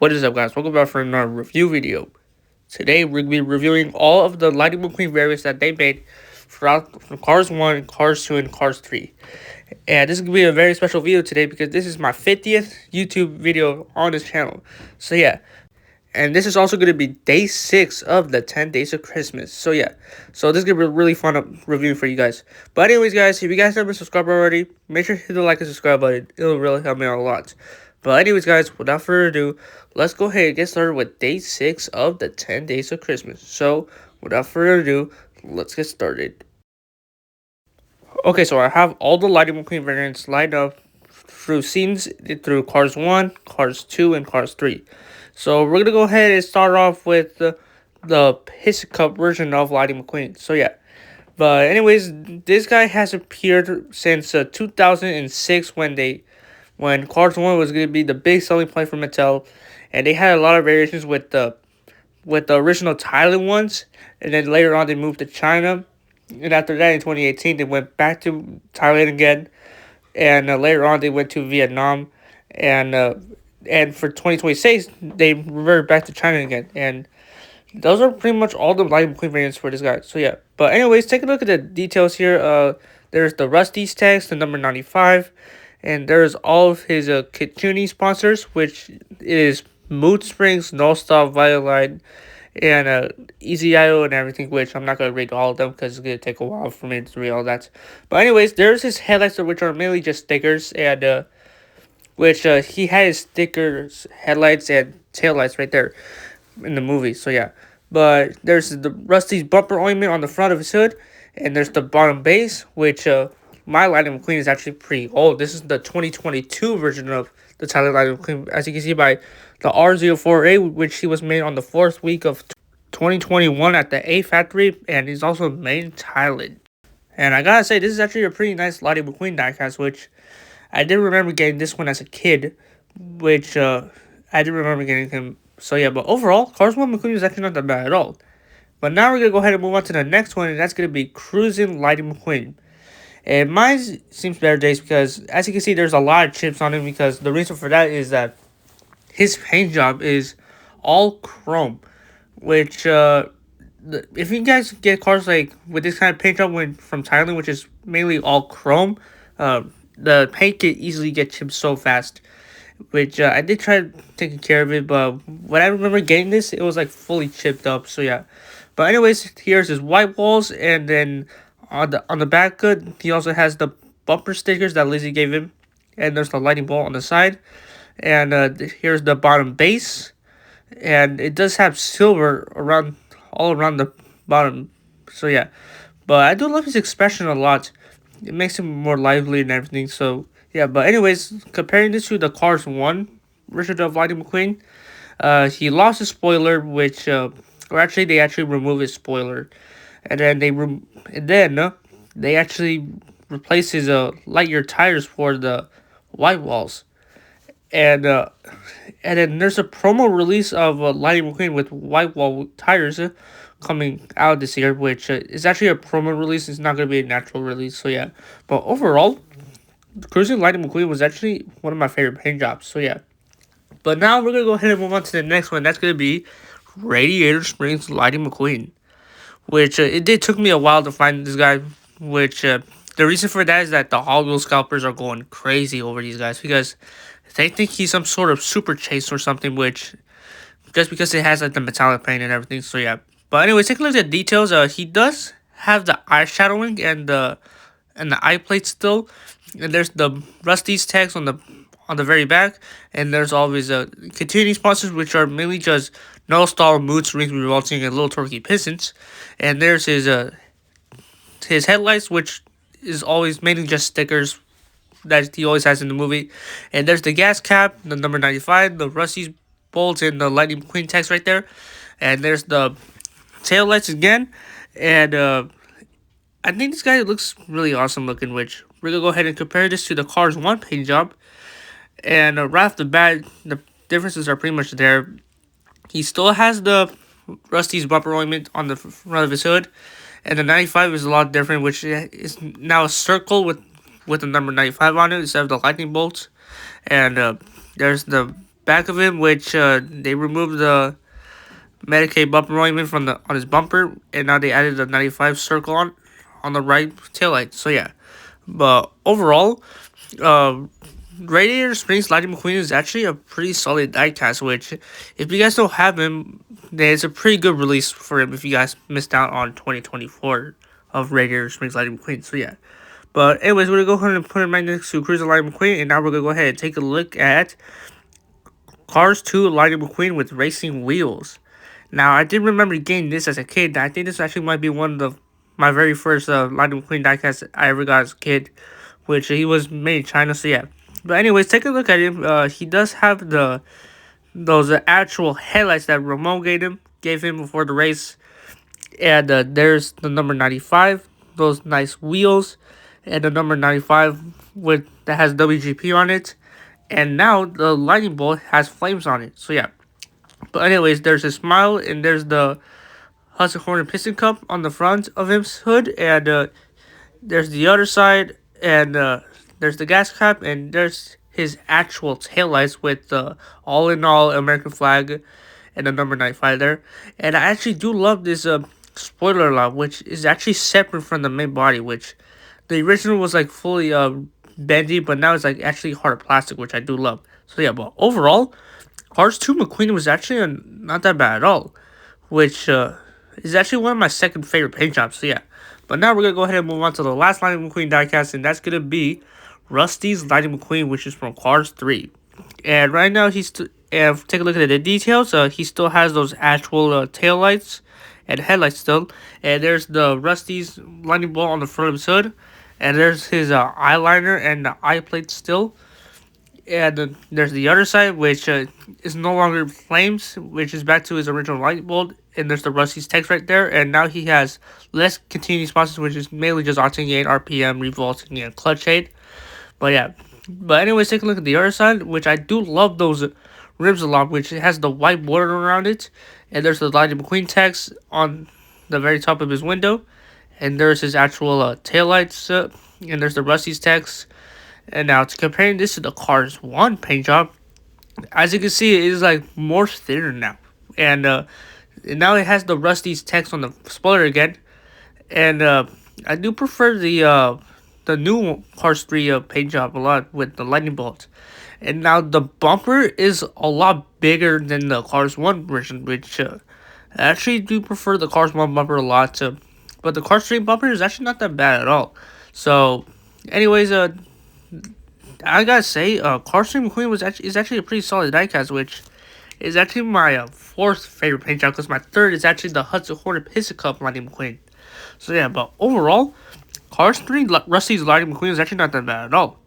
What is up, guys? Welcome back for another review video. Today we're going to be reviewing all of the Lightning McQueen variants that they made throughout from Cars 1, Cars 2, and Cars 3. And this is going to be a very special video today because this is my 50th YouTube video on this channel. So yeah, and this is also going to be day 6 of the 10 days of Christmas. So yeah, so this is going to be a really fun review for you guys. But anyways, guys, if you guys haven't subscribed already, make sure to hit the like and subscribe button. It'll really help me out a lot. But anyways, guys, without further ado, let's go ahead and get started with day 6 of the 10 days of Christmas. So without further ado, let's get started. Okay, so I have all the Lightning McQueen variants lined up through scenes through Cars 1, Cars 2, and Cars 3. So we're going to go ahead and start off with the Piss Cup version of Lightning McQueen. So yeah. But anyways, this guy has appeared since 2006 when Cars 1 was going to be the big selling point for Mattel. And they had a lot of variations with the original Thailand ones. And then later on they moved to China. And after that in 2018 they went back to Thailand again. And later on they went to Vietnam. And for 2026 they reverted back to China again. And those are pretty much all the Lightning McQueen variants for this guy. So yeah. But anyways, take a look at the details here. There's the Rusty's tags, the number 95. And there's all of his Kitsune sponsors, which is Mood Springs, No Stop, Violine, and Easy.io and everything, which I'm not going to read all of them because it's going to take a while for me to read all that. But anyways, there's his headlights, which are mainly just stickers, and which he had his stickers, headlights, and taillights right there in the movie. So yeah. But there's the Rusty's bumper ointment on the front of his hood, and there's the bottom base, which my Lightning McQueen is actually pretty old. This is the 2022 version of the Thailand Lightning McQueen, as you can see by the R04A, which he was made on the 4th week of 2021 at the A factory, and he's also made in Thailand. And I gotta say, this is actually a pretty nice Lightning McQueen diecast, which I did remember getting this one as a kid, which I did remember getting him. So yeah, but overall, Cars 1 McQueen is actually not that bad at all. But now we're going to go ahead and move on to the next one, and that's going to be Cruising Lightning McQueen. And mine seems better days because, as you can see, there's a lot of chips on him, because the reason for that is that his paint job is all chrome, which, if you guys get cars like with this kind of paint job from Thailand, which is mainly all chrome, the paint can easily get chipped so fast, which I did try taking care of it, but when I remember getting this, it was like fully chipped up. So yeah. But anyways, here's his white walls, and then on the back hood, he also has the bumper stickers that Lizzie gave him, and there's the lightning bolt on the side, and here's the bottom base, and it does have silver all around the bottom. So yeah, but I do love his expression a lot. It makes him more lively and everything. So yeah, but anyways, comparing this to the Cars 1 version of Lightning McQueen, he lost his spoiler, which or actually they actually removed his spoiler, and then they actually replaced his light year tires for the white walls, and then there's a promo release of Lightning McQueen with white wall tires coming out this year, which is actually a promo release. It's not going to be a natural release. So yeah, but overall, Cruising Lightning McQueen was actually one of my favorite paint jobs. So yeah, but now we're going to go ahead and move on to the next one. That's going to be Radiator Springs Lightning McQueen, which it did took me a while to find this guy, which the reason for that is that the Hot Wheels scalpers are going crazy over these guys because they think he's some sort of super chase or something, which just because it has like the metallic paint and everything. So yeah, but anyways, take a look at the details. He does have the eye shadowing and the eye plate still, and there's the Rusty's tags on the very back, and there's always continuing sponsors, which are mainly just No Star, Moods, Rings Revolting, and Little Turkey Pistons. And there's his headlights, which is always mainly just stickers that he always has in the movie. And there's the gas cap, the number 95, the Rusty's bolts, and the Lightning McQueen text right there. And there's the tail lights again. And I think this guy looks really awesome looking, which we're going to go ahead and compare this to the Cars 1 paint job. And right off the bat, the differences are pretty much there. He still has the Rusty's bumper ointment on the front of his hood, and the 95 is a lot different, which is now a circle with the number 95 on it instead of the lightning bolts. And there's the back of him, which they removed the Medicaid bumper alignment from the on his bumper, and now they added the 95 circle on the right taillight. So yeah, but overall, uh, Radiator Springs Lightning McQueen is actually a pretty solid diecast. Which, if you guys don't have him, then it's a pretty good release for him. If you guys missed out on 2024 of Radiator Springs Lightning McQueen, so yeah. But anyways, we're gonna go ahead and put him right next to Cruiser Lightning McQueen, and now we're gonna go ahead and take a look at Cars 2 Lightning McQueen with racing wheels. Now, I did remember getting this as a kid. I think this actually might be one of my very first Lightning McQueen diecast I ever got as a kid, which he was made in China. So yeah. But anyways, take a look at him. He does have those actual headlights that Ramon gave him before the race, and there's the number 95. Those nice wheels, and the number 95 that has WGP on it, and now the lightning bolt has flames on it. So yeah. But anyways, there's his smile, and there's the Hudson Hornet piston cup on the front of his hood, and there's the other side, and there's the gas cap, and there's his actual taillights with the all-in-all American flag and the number 95 there. And I actually do love this spoiler a lot, which is actually separate from the main body, which the original was like fully bendy, but now it's like actually hard plastic, which I do love. So yeah, but overall, Cars 2 McQueen was actually not that bad at all, which is actually one of my second favorite paint jobs. So yeah, but now we're gonna go ahead and move on to the last Lightning McQueen diecast, and that's gonna be Rusty's Lightning McQueen, which is from Cars 3. And right now take a look at the details. He still has those actual tail lights and headlights still, and there's the Rusty's lightning bolt on the front of his hood, and there's his eyeliner and the eye plate still. And there's the other side, which is no longer flames, which is back to his original light bolt. And there's the Rusty's text right there. And now he has less continuous responses, which is mainly just octane, RPM, revolting, and clutch aid. But yeah. But anyways, take a look at the other side, which I do love those rims a lot, which has the white border around it. And there's the Lightning McQueen text on the very top of his window. And there's his actual taillights. And there's the Rusty's text. And now, to comparing this to the Cars 1 paint job, as you can see, it is like more thinner now. And now it has the Rusty's text on the spoiler again. And I do prefer the new Cars 3 paint job a lot with the lightning bolt. And now the bumper is a lot bigger than the Cars 1 version, which I actually do prefer the Cars 1 bumper a lot. But the Cars 3 bumper is actually not that bad at all. So, anyways, I gotta say, Cars 3 McQueen is actually a pretty solid diecast, which is actually my fourth favorite paint job, because my third is actually the Hudson Hornet Piston Cup Lightning McQueen. So yeah, but overall, Cars 3 Rusty's Lightning McQueen is actually not that bad at all.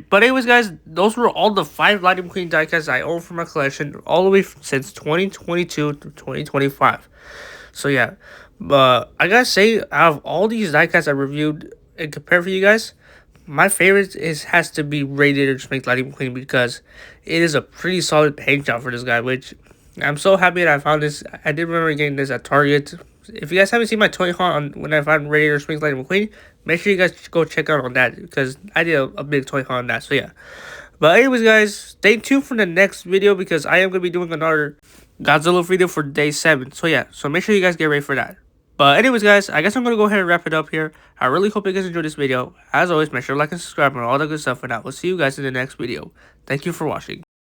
But anyways, guys, those were all the 5 Lightning McQueen diecasts I own for my collection, all the way since 2022 to 2025. So yeah, but I gotta say, out of all these diecasts I reviewed and compared for you guys, my favorite has to be Radiator Springs Lightning McQueen, because it is a pretty solid paint job for this guy, which I'm so happy that I found this. I did remember getting this at Target. If you guys haven't seen my toy hunt on when I found Radiator Springs Lightning McQueen, make sure you guys go check out on that, because I did a big toy hunt on that. So yeah. But anyways, guys, stay tuned for the next video, because I am going to be doing another Godzilla video for day 7. So yeah, so make sure you guys get ready for that. But anyways, guys, I guess I'm going to go ahead and wrap it up here. I really hope you guys enjoyed this video. As always, make sure to like and subscribe and all that good stuff. And I will see you guys in the next video. Thank you for watching.